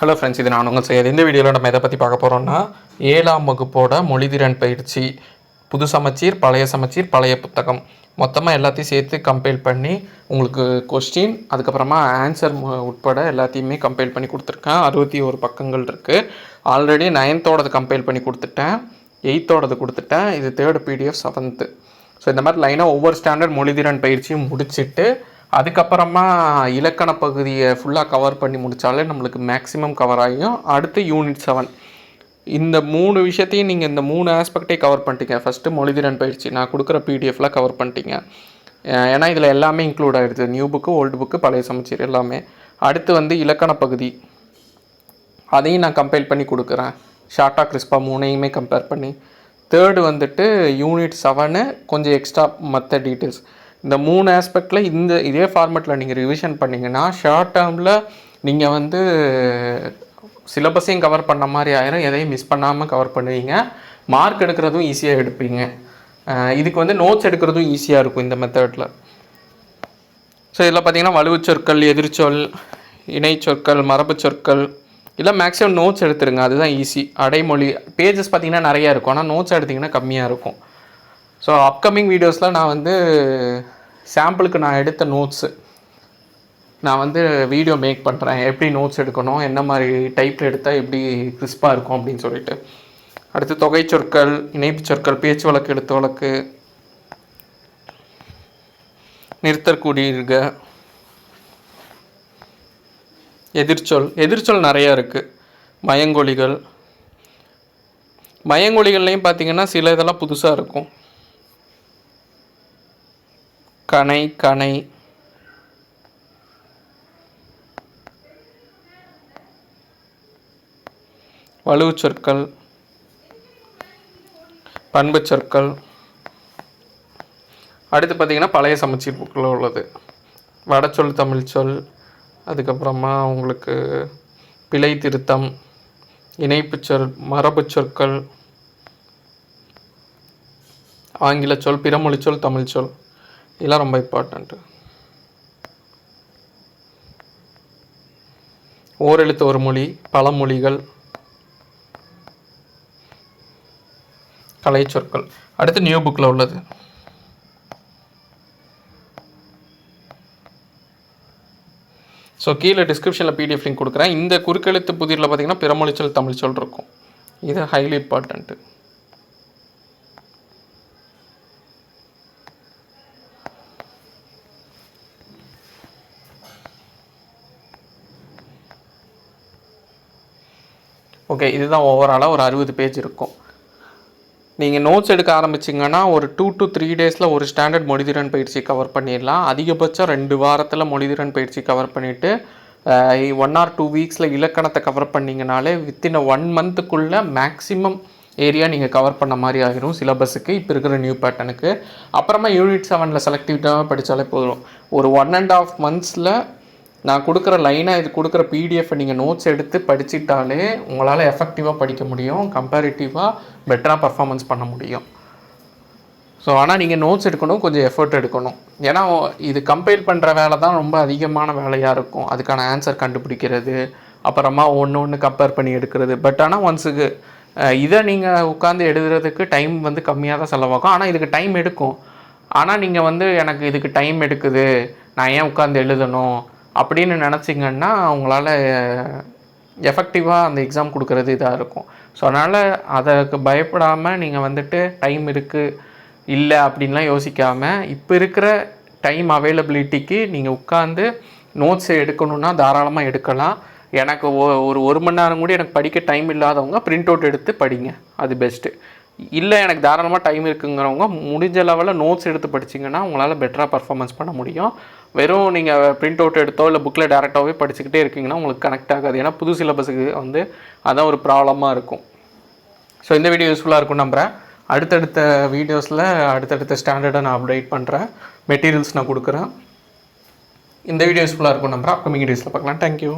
Hello friends, இது நான் உங்கள் செய்யாது. இந்த வீடியோவில் நம்ம எதை பற்றி பார்க்க போகிறோம்னா 7ஆம் வகுப்போட மொழிதிறன் பயிற்சி, புது சமச்சீர், பழைய சமச்சீர், பழைய புத்தகம் மொத்தமாக எல்லாத்தையும் சேர்த்து கம்பைல் பண்ணி உங்களுக்கு கொஸ்டின், அதுக்கப்புறமா ஆன்சர் உட்பட எல்லாத்தையுமே கம்பைல் பண்ணி கொடுத்துருக்கேன். 61 பக்கங்கள் இருக்குது. ஆல்ரெடி 9th கம்பைல் பண்ணி கொடுத்துட்டேன், 8th கொடுத்துட்டேன். இது 3rd PDF, 7th. ஸோ இந்த மாதிரி லைனாக ஒவ்வொரு ஸ்டாண்டர்ட் மொழிதிறன் பயிற்சியும் முடிச்சுட்டு அதுக்கப்புறமா இலக்கண பகுதியை ஃபுல்லாக கவர் பண்ணி முடித்தாலே நம்மளுக்கு மேக்ஸிமம் கவர் ஆகியும். அடுத்து யூனிட் 7. இந்த 3 விஷயத்தையும் நீங்கள் இந்த 3 ஆஸ்பெக்டே கவர் பண்ணிட்டீங்க. ஃபஸ்ட்டு மொழிதிறன் பயிற்சி நான் கொடுக்குற பிடிஎஃப்பில் கவர் பண்ணிட்டீங்க. ஏன்னா இதில் எல்லாமே இன்க்ளூட் ஆகிடுது, நியூ புக்கு, ஓல்டு புக்கு, பழைய சமச்சீர் எல்லாமே. அடுத்து இலக்கண பகுதி, அதையும் நான் கம்பைல் பண்ணி கொடுக்குறேன், ஷார்ட்டாக கிறிஸ்பாக 3ஐயுமே கம்பேர் பண்ணி. 3rd யூனிட் 7 கொஞ்சம் எக்ஸ்ட்ரா மற்ற டீட்டெயில்ஸ். இந்த 3 ஆஸ்பெக்டில் இதே ஃபார்மேட்டில் நீங்கள் ரிவிஷன் பண்ணிங்கன்னா ஷார்ட் டேர்மில் நீங்கள் சிலபஸையும் கவர் பண்ண மாதிரி ஆயிரும், எதையும் மிஸ் பண்ணாமல் கவர் பண்ணுவீங்க. மார்க் எடுக்கிறதும் ஈஸியாக எடுப்பீங்க. இதுக்கு நோட்ஸ் எடுக்கிறதும் ஈஸியாக இருக்கும் இந்த மெத்தடில். ஸோ இதில் பார்த்திங்கன்னா வலுவு சொற்கள், எதிர்ச்சொல், இணை சொற்கள், மரபு சொற்கள் இல்லை மேக்ஸிமம் நோட்ஸ் எடுத்துருங்க, அதுதான் ஈஸி. அடைமொழி பேஜஸ் பார்த்திங்கன்னா நிறையா இருக்கும், ஆனால் நோட்ஸ் எடுத்திங்கன்னா கம்மியாக இருக்கும். ஸோ அப்கமிங் வீடியோஸில் நான் சாம்பிளுக்கு நான் எடுத்த நோட்ஸு நான் வீடியோ மேக் பண்ணுறேன், எப்படி நோட்ஸ் எடுக்கணும், என்ன மாதிரி டைப்பில் எடுத்தால் எப்படி கிறிஸ்பாக இருக்கும் அப்படின்னு சொல்லிட்டு. அடுத்து தொகை சொற்கள், இணைப்பு சொற்கள், பேச்சு வழக்கு, எழுத்து வழக்கு, நிறுத்தற்கூடியிருக, எதிர்ச்சொல் நிறையா இருக்குது. மயங்கொலிகள்லையும் பார்த்திங்கன்னா சில இதெல்லாம் புதுசாக இருக்கும். கணை, வலுவு சொற்கள், பண்பு சொற்கள். அடுத்து பார்த்திங்கன்னா பழைய சமச்சீர் புக்கில் உள்ளது வடச்சொல், தமிழ் சொல், அதுக்கப்புறமா உங்களுக்கு பிழை திருத்தம், இணைப்பு சொல், மரபு சொற்கள், ஆங்கில சொல், பிறமொழி சொல், தமிழ் சொல், இதெல்லாம் ரொம்ப இம்பார்ட்டண்ட்டு. ஓரெழுத்து ஒரு மொழி, பழமொழிகள், கலை சொற்கள். அடுத்து நியூ புக்கில் உள்ளது. ஸோ கீழே டிஸ்கிரிப்ஷனில் பிடிஎஃப் லிங்க் கொடுக்குறேன். இந்த குறுக்கெழுத்து புதிரில் பார்த்திங்கன்னா பிறமொழி சொல், தமிழ் சொல் இருக்கும். இது ஹைலி இம்பார்ட்டண்ட்டு. ஓகே, இதுதான் ஓவராலாக ஒரு 60 பேஜ் இருக்கும். நீங்கள் நோட்ஸ் எடுக்க ஆரம்பிச்சிங்கன்னா ஒரு 2 to 3 டேஸில் ஒரு ஸ்டாண்டர்ட் மொழிதிறன் பயிற்சி கவர் பண்ணிடலாம். அதிகபட்சம் 2 வாரத்தில் மொழிதிறன் பயிற்சி கவர் பண்ணிவிட்டு 1 or 2 வீக்ஸில் இலக்கணத்தை கவர் பண்ணிங்கனாலே வித்தின் 1 மந்த்துக்குள்ளே மேக்ஸிமம் ஏரியா நீங்கள் கவர் பண்ண மாதிரி ஆகிரும் சிலபஸுக்கு, இப்போ இருக்கிற நியூ பேட்டர்னுக்கு. அப்புறமா யூனிட் 7 செலக்டிவிட்டாக படித்தாலே போதும். ஒரு 1.5 monthஸில் நான் கொடுக்குற லைனாக இது கொடுக்குற பிடிஎஃப்பை நீங்கள் நோட்ஸ் எடுத்து படிச்சிட்டாலே உங்களால் எஃபெக்டிவாக படிக்க முடியும், கம்பேரிட்டிவாக பெட்டராக பர்ஃபார்மன்ஸ் பண்ண முடியும். ஸோ ஆனால் நீங்கள் நோட்ஸ் எடுக்கணும், கொஞ்சம் எஃபர்ட் எடுக்கணும். ஏன்னா இது கம்பைல் பண்ணுற வேலை தான் ரொம்ப அதிகமான வேலையாக இருக்கும். அதுக்கான ஆன்சர் கண்டுபிடிக்கிறது, அப்புறமா ஒன்று கம்பேர் பண்ணி எடுக்கிறது. பட் ஆனால் ஒன்ஸுக்கு இதை நீங்கள் உட்காந்து எழுதுறதுக்கு டைம் கம்மியாக தான் செலவாகும். ஆனால் இதுக்கு டைம் எடுக்கும். ஆனால் நீங்கள் எனக்கு இதுக்கு டைம் எடுக்குது, நான் ஏன் உட்காந்து எழுதணும் அப்படின்னு நினச்சிங்கன்னா உங்களால் எஃபெக்டிவாக அந்த எக்ஸாம் கொடுக்குறது இதாக இருக்கும். ஸோ அதனால் அதற்கு பயப்படாமல் நீங்கள் டைம் இருக்குது இல்லை அப்படின்லாம் யோசிக்காமல் இப்போ இருக்கிற டைம் அவைலபிலிட்டிக்கு நீங்கள் உட்காந்து நோட்ஸை எடுக்கணுன்னா தாராளமாக எடுக்கலாம். எனக்கு ஒரு மணி நேரம் கூட எனக்கு படிக்க டைம் இல்லாதவங்க பிரிண்ட் அவுட் எடுத்து படிங்க, அது பெஸ்ட்டு. இல்லை எனக்கு தாராளமாக டைம் இருக்குங்கிறவங்க முடிஞ்ச லெவலில் நோட்ஸ் எடுத்து படிச்சிங்கன்னா உங்களால் பெட்டராக பர்ஃபார்மன்ஸ் பண்ண முடியும். வெறும் நீங்கள் பிரிண்ட் அவுட் எடுத்தோ இல்லை புக்கில் டேரெக்டாகவே படிச்சுக்கிட்டே இருக்கீங்கன்னா உங்களுக்கு கனெக்ட் ஆகாது. ஏன்னா புது சிலபஸுக்கு அதான் ஒரு ப்ராப்ளமாக இருக்கும். ஸோ இந்த வீடியோ யூஸ்ஃபுல்லாக இருக்கும்னு நம்புகிறேன். அடுத்தடுத்த வீடியோஸில் அடுத்தடுத்த ஸ்டாண்டர்டை நான் அப்டேட் பண்ணுறேன், மெட்டீரியல்ஸ் நான் கொடுக்குறேன். இந்த வீடியோ யூஸ்ஃபுல்லாக இருக்கும்னு நம்புகிறேன். அப்கமிங் வீடியோஸில் பார்க்கலாம். தேங்க்யூ.